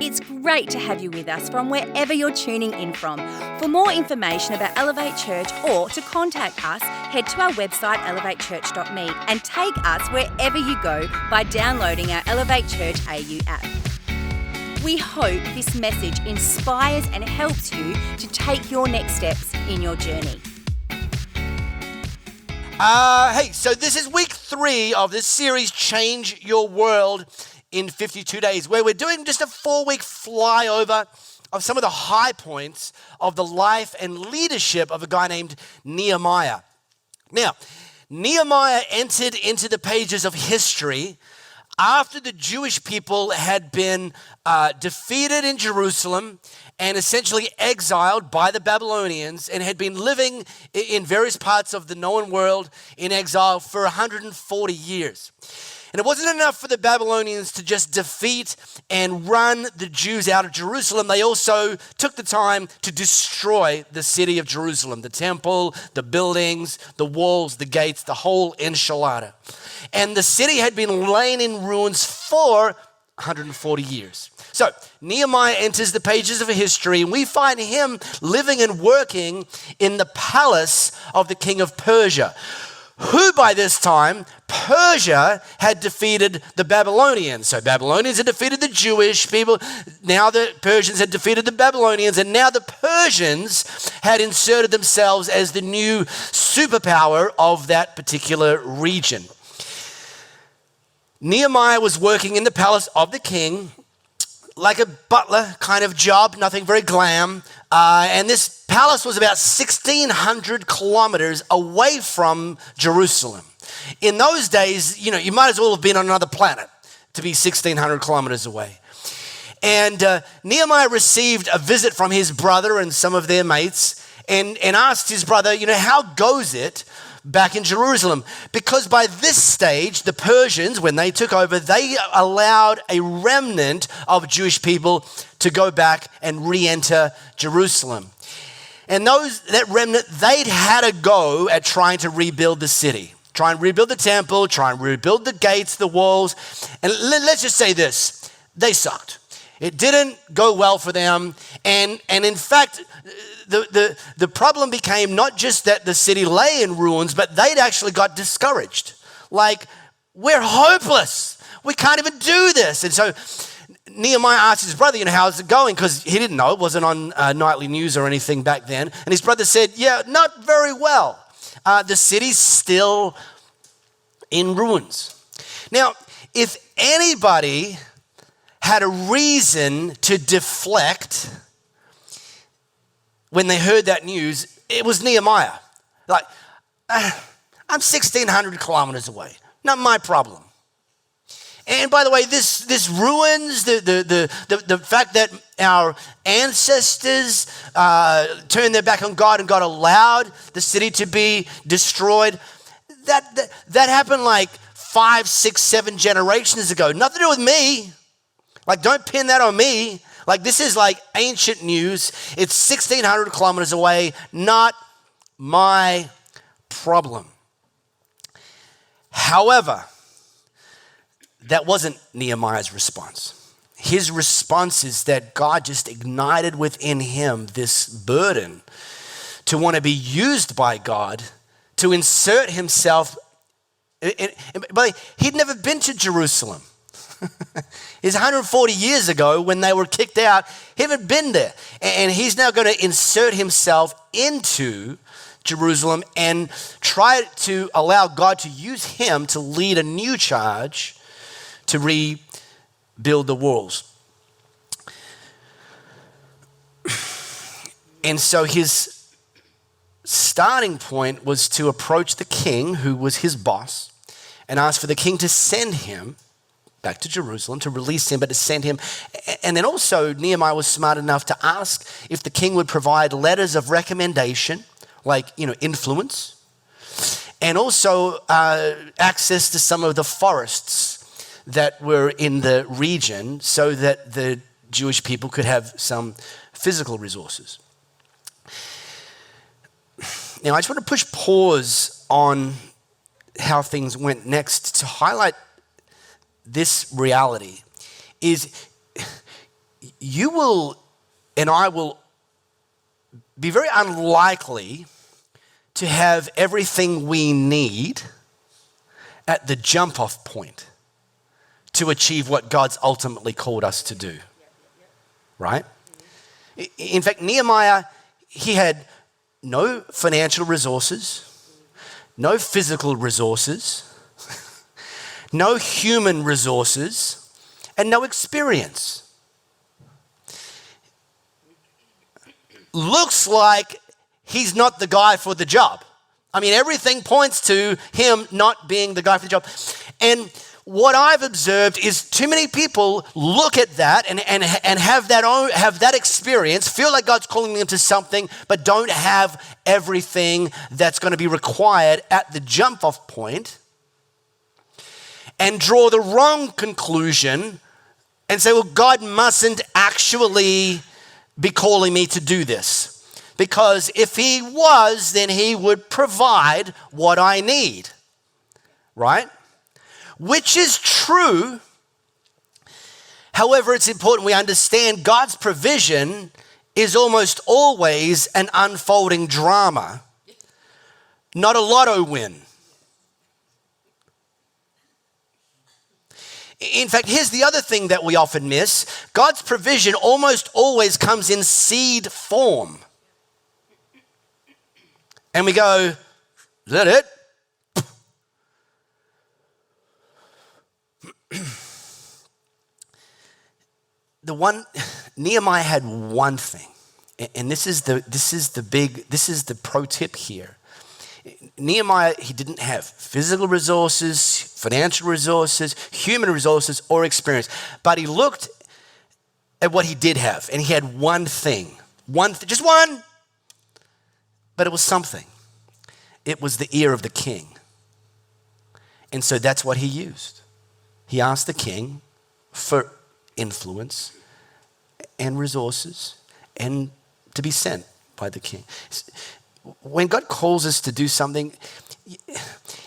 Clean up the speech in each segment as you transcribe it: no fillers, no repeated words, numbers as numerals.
It's great to have you with us from wherever you're tuning in from. For more information about Elevate Church or to contact us, head to our website elevatechurch.me and take us wherever you go by downloading our Elevate Church AU app. We hope this message inspires and helps you to take your next steps in your journey. Hey, so this is week 3 of this series, Change Your World in 52 Days, where we're doing just a 4-week flyover of some of the high points of the life and leadership of a guy named Nehemiah. Now, Nehemiah entered into the pages of history after the Jewish people had been defeated in Jerusalem and essentially exiled by the Babylonians and had been living in various parts of the known world in exile for 140 years. And it wasn't enough for the Babylonians to just defeat and run the Jews out of Jerusalem. They also took the time to destroy the city of Jerusalem, the temple, the buildings, the walls, the gates, the whole enchilada. And the city had been laying in ruins for 140 years. So Nehemiah enters the pages of history, and we find him living and working in the palace of the king of Persia, who by this time, Persia had defeated the Babylonians. So Babylonians had defeated the Jewish people. Now the Persians had defeated the Babylonians, and now the Persians had inserted themselves as the new superpower of that particular region. Nehemiah was working in the palace of the king, like a butler kind of job, nothing very glam. And this palace was about 1,600 kilometers away from Jerusalem. In those days, you might as well have been on another planet to be 1,600 kilometers away. And Nehemiah received a visit from his brother and some of their mates and asked his brother, how goes it back in Jerusalem? Because by this stage, the Persians, when they took over, they allowed a remnant of Jewish people to go back and re-enter Jerusalem. And that remnant, they'd had a go at trying to rebuild the city, try and rebuild the temple, try and rebuild the gates, the walls. And let's just say this, they sucked. It didn't go well for them. And in fact, the problem became not just that the city lay in ruins, but they'd actually got discouraged. Like, we're hopeless. We can't even do this. And so Nehemiah asked his brother, how's it going? Because he didn't know. It wasn't on nightly news or anything back then. And his brother said, yeah, not very well. The city's still in ruins. Now, if anybody had a reason to deflect when they heard that news, it was Nehemiah. Like, I'm 1,600 kilometers away. Not my problem. And by the way, this ruins the fact that our ancestors turned their back on God and God allowed the city to be destroyed. That happened like 5, 6, 7 generations ago. Nothing to do with me. Like, don't pin that on me. Like, this is like ancient news. It's 1,600 kilometers away, not my problem. However, that wasn't Nehemiah's response. His response is that God just ignited within him this burden to want to be used by God to insert himself. But he'd never been to Jerusalem. It's 140 years ago when they were kicked out. He hadn't been there. And he's now going to insert himself into Jerusalem and try to allow God to use him to lead a new charge to rebuild the walls. And so his starting point was to approach the king, who was his boss, and ask for the king to send him back to Jerusalem, to release him, but to send him. And then also Nehemiah was smart enough to ask if the king would provide letters of recommendation, like, influence, and also access to some of the forests that were in the region so that the Jewish people could have some physical resources. Now, I just want to push pause on how things went next to highlight this reality is you will and I will be very unlikely to have everything we need at the jump-off point to achieve what God's ultimately called us to do, right? In fact, Nehemiah, he had no financial resources, no physical resources, no human resources, and no experience. Looks like he's not the guy for the job. I mean, everything points to him not being the guy for the job. And what I've observed is too many people look at that and have that experience, feel like God's calling them to something, but don't have everything that's going to be required at the jump-off point, and draw the wrong conclusion and say, well, God mustn't actually be calling me to do this. Because if he was, then he would provide what I need, right? Which is true. However, it's important we understand God's provision is almost always an unfolding drama, not a lotto win. In fact, here's the other thing that we often miss. God's provision almost always comes in seed form. And we go, is that it? Nehemiah had one thing, and this is the pro tip here. Nehemiah, he didn't have physical resources, financial resources, human resources, or experience, but he looked at what he did have, and he had one thing, just one, but it was something. It was the ear of the king, and so that's what he used. He asked the king for influence and resources and to be sent by the king. When God calls us to do something,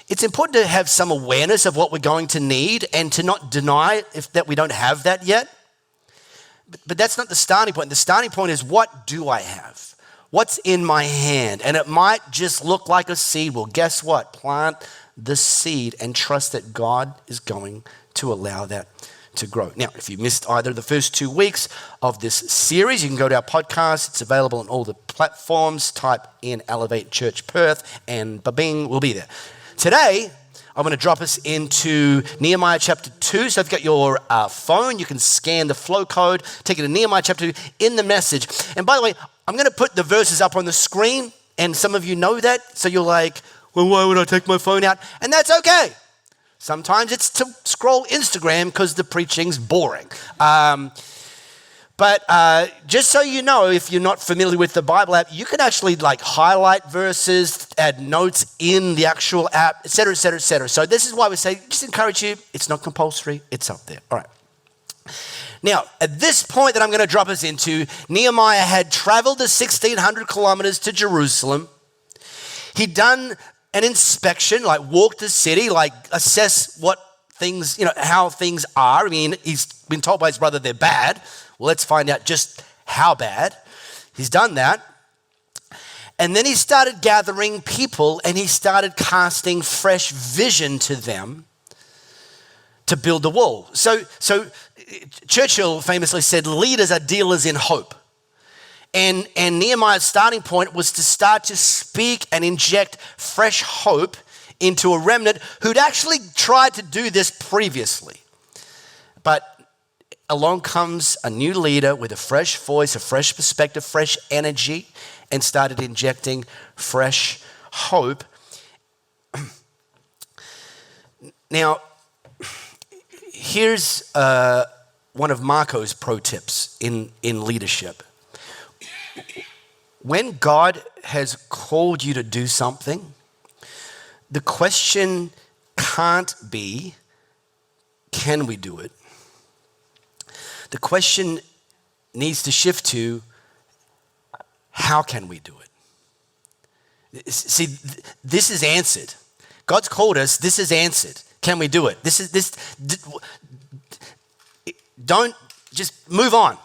it's important to have some awareness of what we're going to need and to not deny that we don't have that yet. But that's not the starting point. The starting point is, what do I have? What's in my hand? And it might just look like a seed. Well, guess what? Plant the seed and trust that God is going to allow that to grow. Now, if you missed either of the first 2 weeks of this series, you can go to our podcast. It's available on all the platforms. Type in Elevate Church Perth and ba-bing, we'll be there. Today, I'm going to drop us into Nehemiah chapter 2. So if you've got your phone, you can scan the flow code, take it to Nehemiah chapter 2 in the message. And by the way, I'm going to put the verses up on the screen, and some of you know that, so you're like, well, why would I take my phone out? And that's okay. Sometimes it's to scroll Instagram because the preaching's boring. But just so you know, if you're not familiar with the Bible app, you can actually highlight verses, add notes in the actual app, et cetera, et cetera, et cetera. So this is why we say, just encourage you. It's not compulsory. It's up there. All right. Now, at this point that I'm going to drop us into, Nehemiah had traveled the 1,600 kilometers to Jerusalem. He'd done an inspection, walk the city, assess what things, how things are. I mean, he's been told by his brother they're bad. Well, let's find out just how bad. He's done that. And then he started gathering people and he started casting fresh vision to them to build the wall. So Churchill famously said, leaders are dealers in hope. And Nehemiah's starting point was to start to speak and inject fresh hope into a remnant who'd actually tried to do this previously. But along comes a new leader with a fresh voice, a fresh perspective, fresh energy, and started injecting fresh hope. Now, here's one of Marco's pro tips in leadership. When God has called you to do something, the question can't be, can we do it? The question needs to shift to, how can we do it? See, this is answered. God's called us, this is answered. Can we do it? Don't just move on.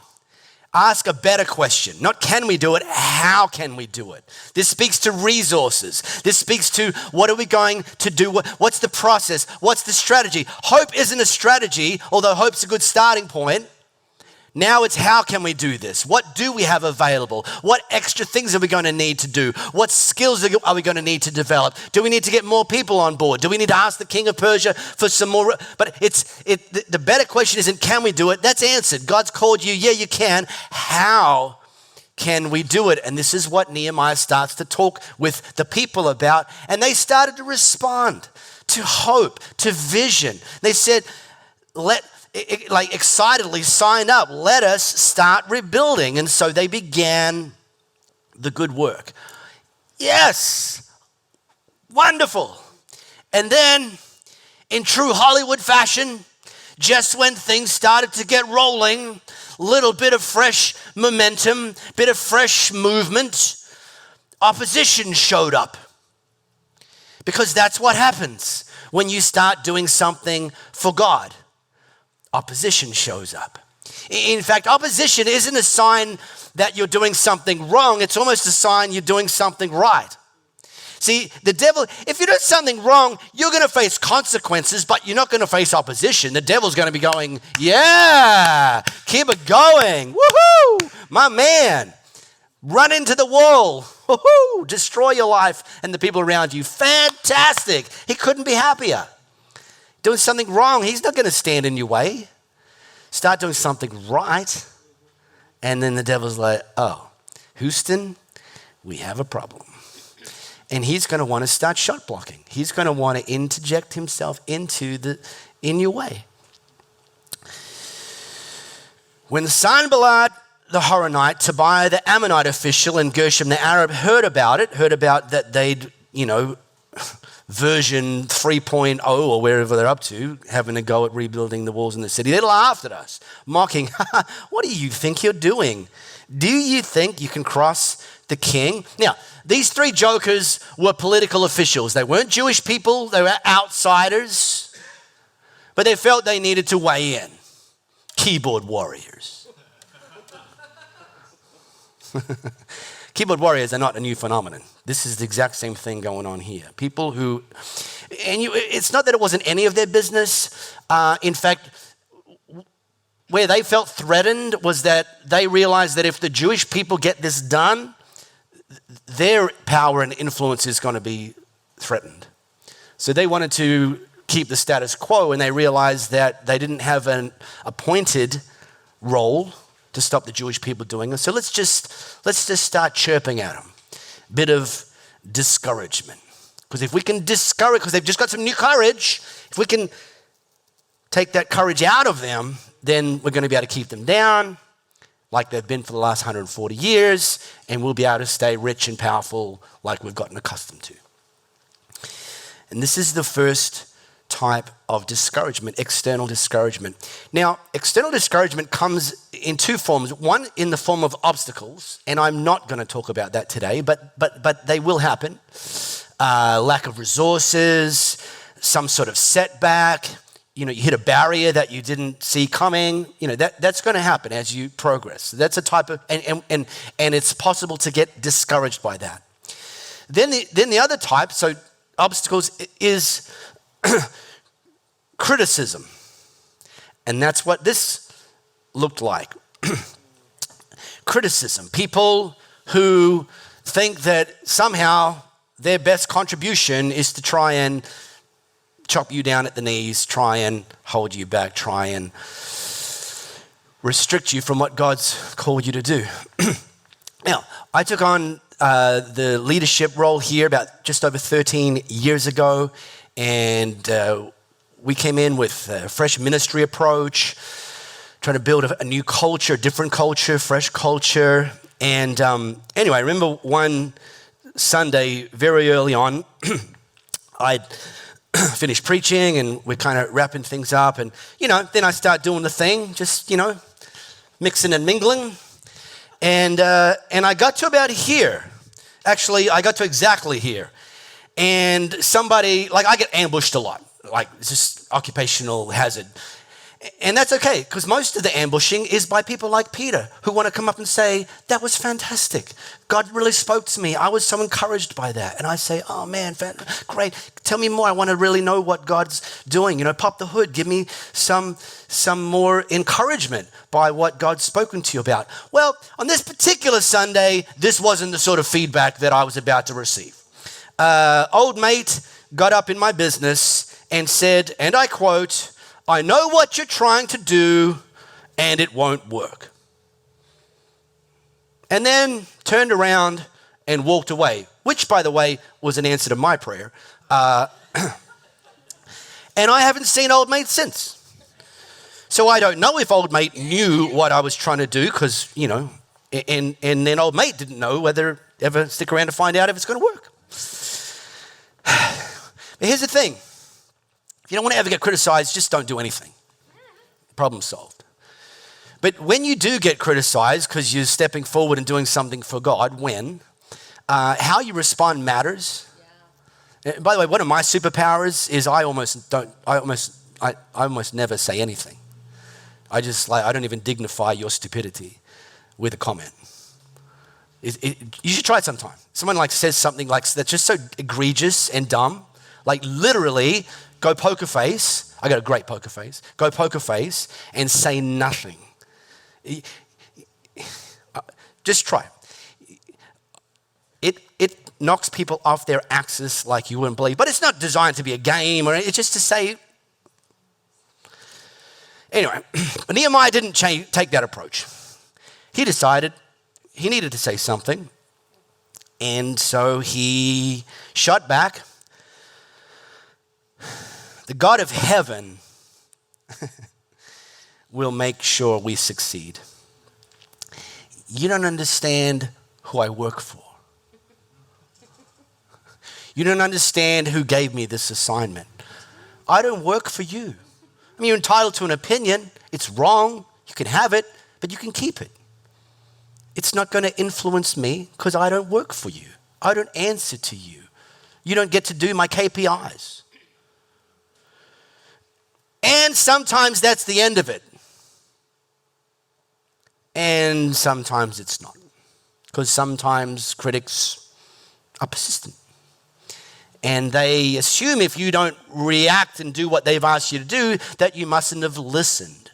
ask a better question. Not can we do it, how can we do it? This speaks to resources. This speaks to what are we going to do? What's the process? What's the strategy? Hope isn't a strategy, although hope's a good starting point. Now it's how can we do this? What do we have available? What extra things are we going to need to do? What skills are we going to need to develop? Do we need to get more people on board? Do we need to ask the king of Persia for some more? But the better question isn't can we do it? That's answered. God's called you. Yeah, you can. How can we do it? And this is what Nehemiah starts to talk with the people about. And they started to respond to hope, to vision. They said, excitedly sign up. Let us start rebuilding. And so they began the good work. Yes, wonderful. And then in true Hollywood fashion, just when things started to get rolling, little bit of fresh momentum, bit of fresh movement, opposition showed up. Because that's what happens when you start doing something for God. Opposition shows up. In fact, opposition isn't a sign that you're doing something wrong. It's almost a sign you're doing something right. See, the devil, if you do something wrong, you're going to face consequences, but you're not going to face opposition. The devil's going to be going, yeah, keep it going. Woohoo, my man. Run into the wall. Woohoo, destroy your life and the people around you. Fantastic. He couldn't be happier. Doing something wrong, he's not going to stand in your way. Start doing something right. And then the devil's like, oh, Houston, we have a problem. And he's going to want to start shot blocking. He's going to want to interject himself in your way. When Sanballat the Horonite, Tobiah the Ammonite official, and Gershom the Arab heard about that they'd, version 3.0 or wherever they're up to, having a go at rebuilding the walls in the city. They laughed at us, mocking, what do you think you're doing? Do you think you can cross the king? Now, these three jokers were political officials. They weren't Jewish people. They were outsiders, but they felt they needed to weigh in. Keyboard warriors. Keyboard warriors are not a new phenomenon. This is the exact same thing going on here. People who, it's not that it wasn't any of their business. In fact, where they felt threatened was that they realized that if the Jewish people get this done, their power and influence is going to be threatened. So they wanted to keep the status quo, and they realized that they didn't have an appointed role to stop the Jewish people doing it. So let's just start chirping at them. Bit of discouragement. Because if we can discourage, because they've just got some new courage, if we can take that courage out of them, then we're going to be able to keep them down like they've been for the last 140 years, and we'll be able to stay rich and powerful like we've gotten accustomed to. And this is the first type of discouragement, external discouragement. Now, external discouragement comes in two forms. One, in the form of obstacles, and I'm not going to talk about that today, but they will happen. Lack of resources, some sort of setback. You hit a barrier that you didn't see coming. That's going to happen as you progress. That's a type of, and it's possible to get discouraged by that. Then the other type, so obstacles, is criticism. And that's what this looked like. Criticism. People who think that somehow their best contribution is to try and chop you down at the knees, try and hold you back, try and restrict you from what God's called you to do. Now, I took on the leadership role here about just over 13 years ago, and we came in with a fresh ministry approach, trying to build a new culture, different culture, fresh culture. And anyway, I remember one Sunday very early on, I'd finished preaching and we're kind of wrapping things up. And, then I start doing the thing, just, mixing and mingling. And I got to about here. Actually, I got to exactly here. And somebody, I get ambushed a lot. It's just occupational hazard. And that's okay, because most of the ambushing is by people like Peter, who want to come up and say, that was fantastic. God really spoke to me. I was so encouraged by that. And I say, oh man, great. Tell me more. I want to really know what God's doing. Pop the hood. Give me some more encouragement by what God's spoken to you about. Well, on this particular Sunday, this wasn't the sort of feedback that I was about to receive. Old mate got up in my business and said, and I quote, I know what you're trying to do and it won't work. And then turned around and walked away, which, by the way, was an answer to my prayer. And I haven't seen old mate since. So I don't know if old mate knew what I was trying to do because, and then old mate didn't know whether ever stick around to find out if it's going to work. But here's the thing. If you don't want to ever get criticized, just don't do anything. Problem solved. But when you do get criticized because you're stepping forward and doing something for God, how you respond matters. Yeah. By the way, one of my superpowers is I almost never say anything. I don't even dignify your stupidity with a comment. You should try it sometime. Someone says something that's just so egregious and dumb, literally go poker face. I got a great poker face. Go poker face and say nothing. Just try. It knocks people off their axis like you wouldn't believe. But it's not designed to be a game, or it's just to say. Anyway, Nehemiah didn't take that approach. He decided he needed to say something. And so he shot back. The God of heaven will make sure we succeed. You don't understand who I work for. You don't understand who gave me this assignment. I don't work for you. You're entitled to an opinion. It's wrong. You can have it, but you can keep it. It's not going to influence me because I don't work for you. I don't answer to you. You don't get to do my KPIs. And sometimes that's the end of it. And sometimes it's not. Because sometimes critics are persistent. And they assume if you don't react and do what they've asked you to do, that you mustn't have listened.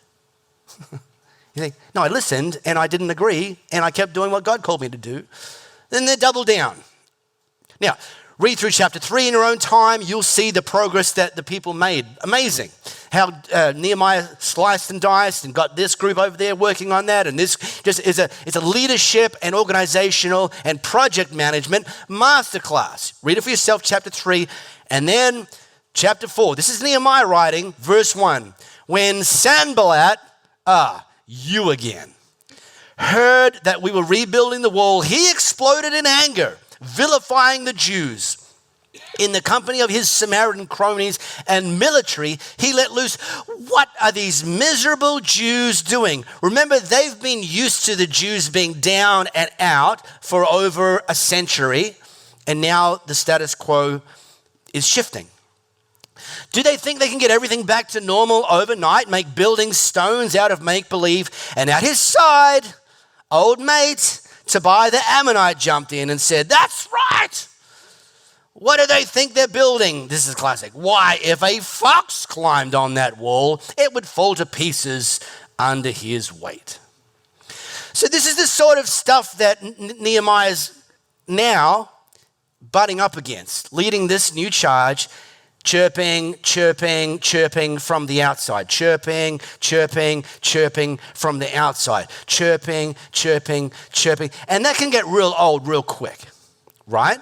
You think, no, I listened and I didn't agree and I kept doing what God called me to do. Then they double down. Now, read through chapter 3 in your own time. You'll see the progress that the people made. Amazing. How Nehemiah sliced and diced and got this group over there working on that. And this just it's a leadership and organizational and project management masterclass. Read it for yourself, chapter 3. And then chapter 4. This is Nehemiah writing, verse 1. When Sanballat, you again, heard that we were rebuilding the wall, he exploded in anger, vilifying the Jews. In the company of his Samaritan cronies and military, he let loose. What are these miserable Jews doing? Remember, they've been used to the Jews being down and out for over a century, and now the status quo is shifting. Do they think they can get everything back to normal overnight, make building stones out of make-believe? And at his side, old mate Tobiah the Ammonite jumped in and said, that's right. What do they think they're building? This is classic. Why, if a fox climbed on that wall, it would fall to pieces under his weight. So this is the sort of stuff that Nehemiah's now butting up against, leading this new charge, chirping, chirping, chirping from the outside. Chirping, chirping, chirping from the outside. Chirping, chirping, chirping. And that can get real old real quick, right?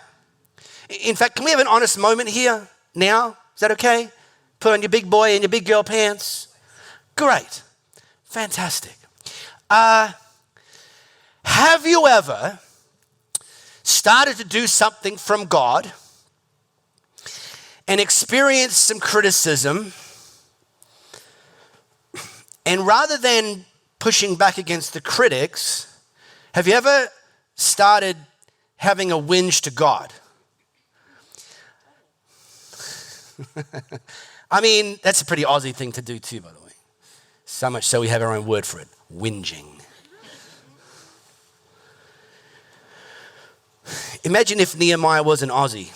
In fact, can we have an honest moment here now? Is that okay? Put on your big boy and your big girl pants. Great. Fantastic. Have you ever started to do something from God and experienced some criticism, and rather than pushing back against the critics, have you ever started having a whinge to God? That's a pretty Aussie thing to do too, by the way. So much so we have our own word for it, whinging. Imagine if Nehemiah was an Aussie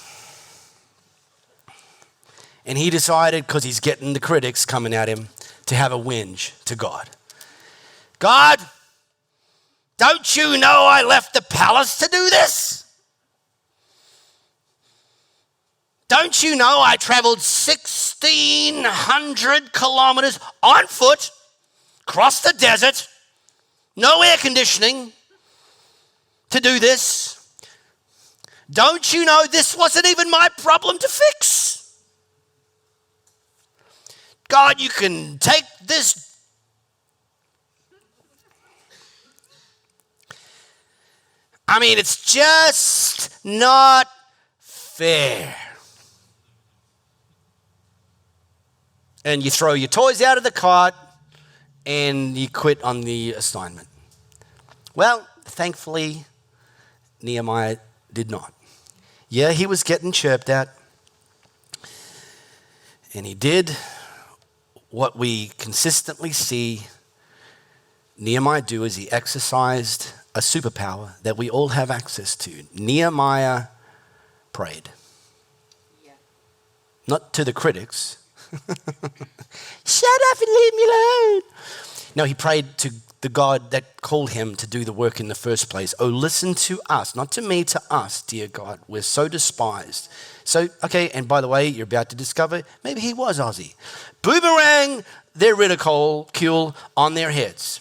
and he decided, because he's getting the critics coming at him, to have a whinge to God. God, don't you know I left the palace to do this? Don't you know I traveled 1,600 kilometers on foot, across the desert, no air conditioning, to do this? Don't you know this wasn't even my problem to fix? God, you can take this. I mean, it's just not fair. And you throw your toys out of the cart and you quit on the assignment. Well, thankfully, Nehemiah did not. Yeah, he was getting chirped at. And he did what we consistently see Nehemiah do, is he exercised a superpower that we all have access to. Nehemiah prayed. Yeah. Not to the critics. Shut up and leave me alone. No, he prayed to the God that called him to do the work in the first place. Oh, listen to us, not to me, to us, dear God. We're so despised. So, okay, and by the way, you're about to discover, maybe he was Aussie. Boomerang their ridicule on their heads.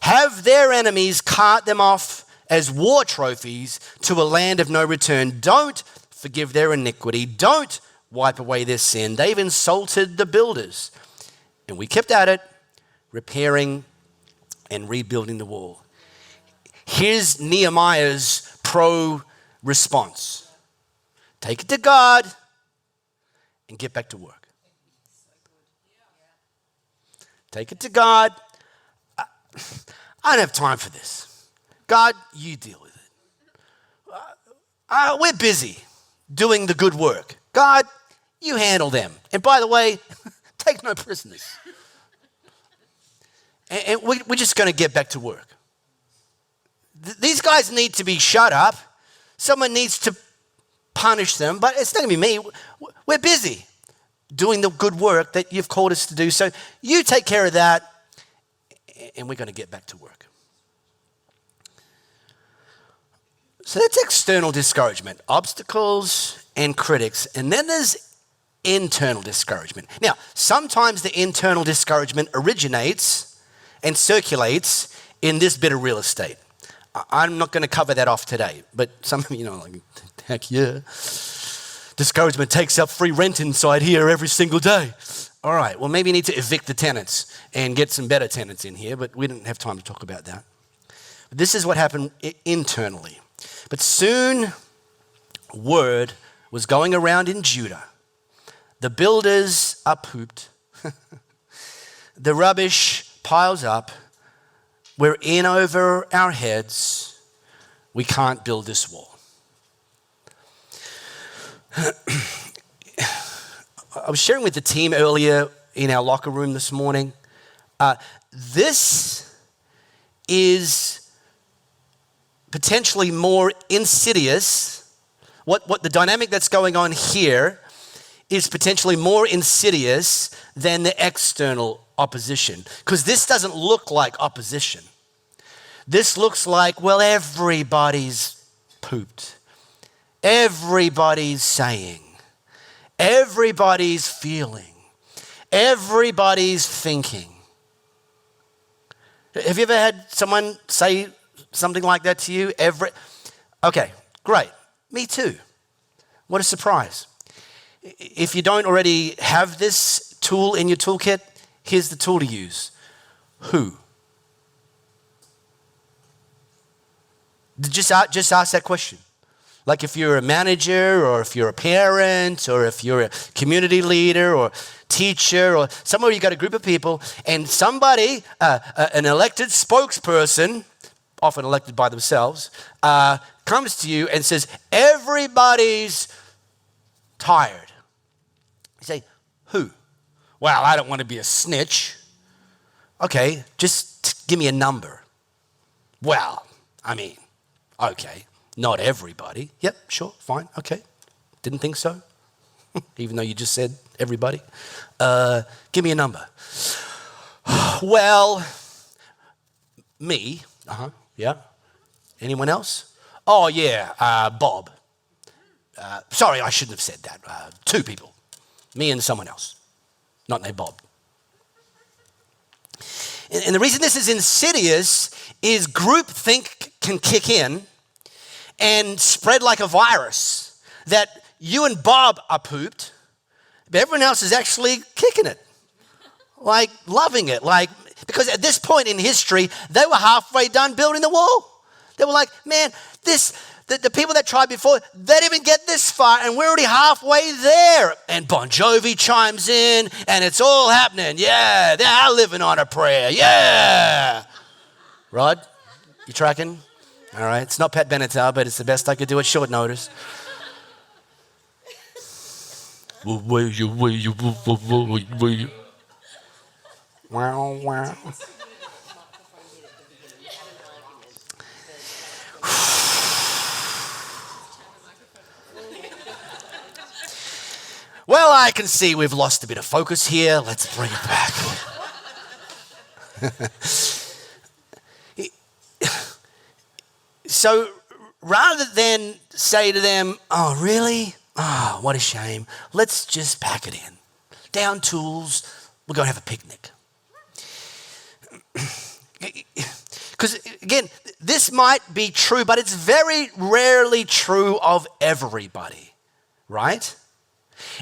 Have their enemies cart them off as war trophies to a land of no return. Don't forgive their iniquity. Don't wipe away their sin. They've insulted the builders. And we kept at it, repairing and rebuilding the wall. Here's Nehemiah's pro-response. Take it to God and get back to work. Take it to God. I don't have time for this. God, you deal with it. We're busy doing the good work. God, you handle them. And by the way, take no prisoners. And we're just going to get back to work. These guys need to be shut up. Someone needs to punish them, but it's not going to be me. We're busy doing the good work that you've called us to do. So you take care of that, and we're going to get back to work. So that's external discouragement, obstacles and critics. And then there's internal discouragement. Now, sometimes the internal discouragement originates and circulates in this bit of real estate. I'm not going to cover that off today, but some of you know, like, heck yeah. Discouragement takes up free rent inside here every single day. All right, well, maybe you need to evict the tenants and get some better tenants in here, but we didn't have time to talk about that. But this is what happened internally. But soon, word was going around in Judah. The builders are pooped. The rubbish piles up. We're in over our heads. We can't build this wall. I was sharing with the team earlier in our locker room this morning. This is potentially more insidious. What the dynamic that's going on here is potentially more insidious than the external opposition. Because this doesn't look like opposition. This looks like, well, everybody's pooped. Everybody's saying. Everybody's feeling. Everybody's thinking. Have you ever had someone say something like that to you? Okay, great. Me too. What a surprise. If you don't already have this tool in your toolkit, here's the tool to use. Who? Just ask that question. Like if you're a manager or if you're a parent or if you're a community leader or teacher or somewhere you got a group of people and somebody, an elected spokesperson, often elected by themselves, comes to you and says, everybody's tired. You say, who? Well, I don't want to be a snitch. Okay, just give me a number. Well, I mean, okay, not everybody. Yep, sure, fine, okay. Didn't think so, even though you just said everybody. Give me a number. Well, me, yeah. Anyone else? Oh, yeah, Bob. Sorry, I shouldn't have said that. 2 people, me and someone else, not named Bob. And the reason this is insidious is groupthink can kick in and spread like a virus, that you and Bob are pooped, but everyone else is actually kicking it, like loving it. Like, because at this point in history, they were halfway done building the wall. They were like, man, the people that tried before, they didn't even get this far, and we're already halfway there. And Bon Jovi chimes in, and it's all happening. Yeah, they're living on a prayer. Yeah. Rod, you tracking? All right, it's not Pat Benatar, but it's the best I could do at short notice. Wow. Well, I can see we've lost a bit of focus here. Let's bring it back. So rather than say to them, oh, really? Oh, what a shame. Let's just pack it in. Down tools, we're going to have a picnic. Because, again, this might be true, but it's very rarely true of everybody, right?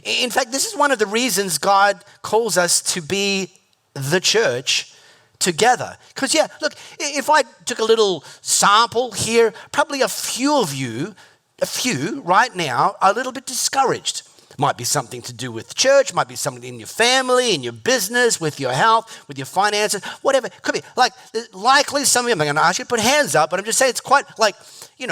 In fact, this is one of the reasons God calls us to be the church together. Because, yeah, look, if I took a little sample here, probably a few right now are a little bit discouraged. Might be something to do with church, might be something in your family, in your business, with your health, with your finances, whatever. Could be. Like, likely some of you, I'm going to ask you to put hands up, but I'm just saying it's quite like,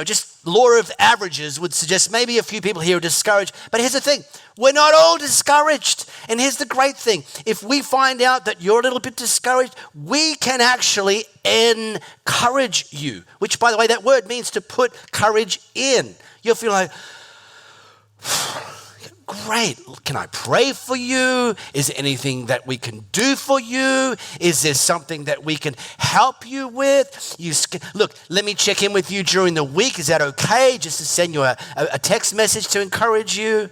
just law of averages would suggest maybe a few people here are discouraged. But here's the thing. We're not all discouraged. And here's the great thing. If we find out that you're a little bit discouraged, we can actually encourage you, which, by the way, that word means to put courage in. You'll feel like, great, can I pray for you? Is there anything that we can do for you? Is there something that we can help you with? Look, let me check in with you during the week. Is that okay? Just to send you a text message to encourage you.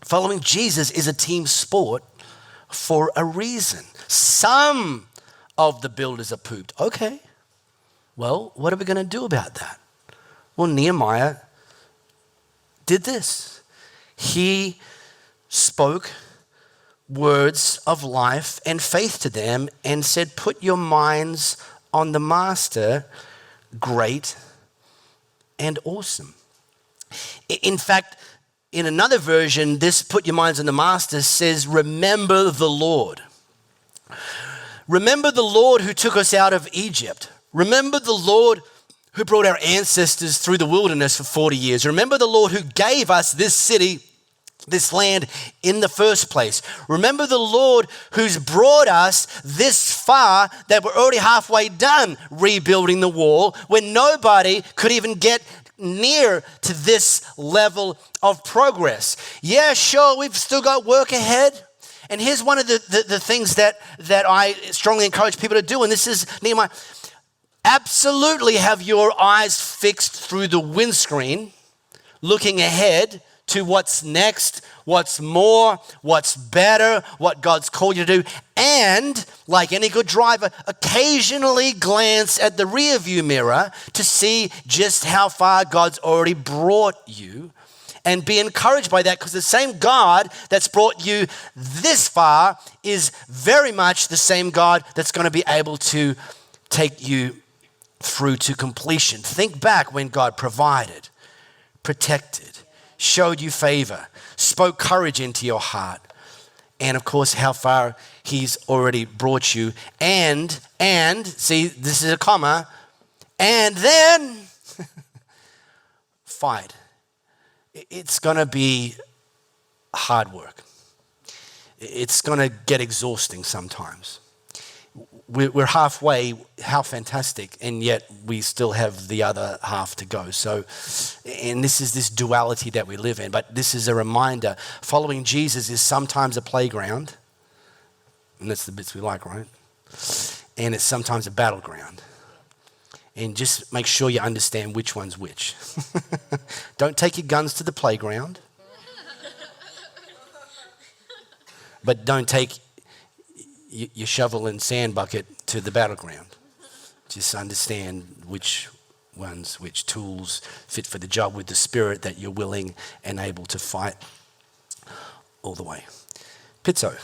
Following Jesus is a team sport for a reason. Some of the builders are pooped. Okay, well, what are we going to do about that? Well, Nehemiah did this. He spoke words of life and faith to them and said, put your minds on the master, great and awesome. In fact, in another version, this put your minds on the master says, remember the Lord. Remember the Lord who took us out of Egypt. Remember the Lord who brought our ancestors through the wilderness for 40 years. Remember the Lord who gave us this city, this land in the first place. Remember the Lord who's brought us this far that we're already halfway done rebuilding the wall when nobody could even get near to this level of progress. Yeah, sure, we've still got work ahead. And here's one of the things that I strongly encourage people to do, and this is Nehemiah. Absolutely have your eyes fixed through the windscreen, looking ahead to what's next, what's more, what's better, what God's called you to do. And, like any good driver, occasionally glance at the rearview mirror to see just how far God's already brought you. And be encouraged by that, because the same God that's brought you this far is very much the same God that's going to be able to take you through to completion. Think back when God provided, protected, showed you favor, spoke courage into your heart, and of course how far he's already brought you. And see, this is a comma, and then fight. It's going to be hard work. It's going to get exhausting sometimes. we're halfway. How fantastic. And yet we still have the other half to go. So, and this is this duality that we live in. But this is a reminder. Following Jesus is sometimes a playground. And that's the bits we like, right? And it's sometimes a battleground. And just make sure you understand which one's which. Don't take your guns to the playground. But don't take your shovel and sand bucket to the battleground. Just understand which tools fit for the job with the spirit that you're willing and able to fight all the way. Pizzo.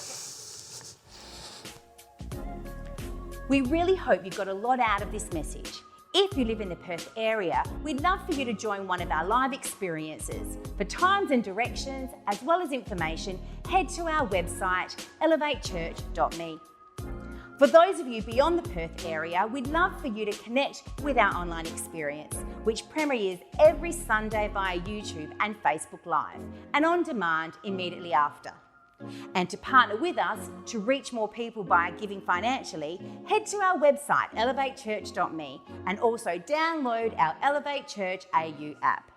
We really hope you got a lot out of this message. If you live in the Perth area, we'd love for you to join one of our live experiences. For times and directions, as well as information, head to our website, elevatechurch.me. For those of you beyond the Perth area, we'd love for you to connect with our online experience, which premieres every Sunday via YouTube and Facebook Live, and on demand immediately after. And to partner with us to reach more people by giving financially, head to our website, elevatechurch.me, and also download our Elevate Church AU app.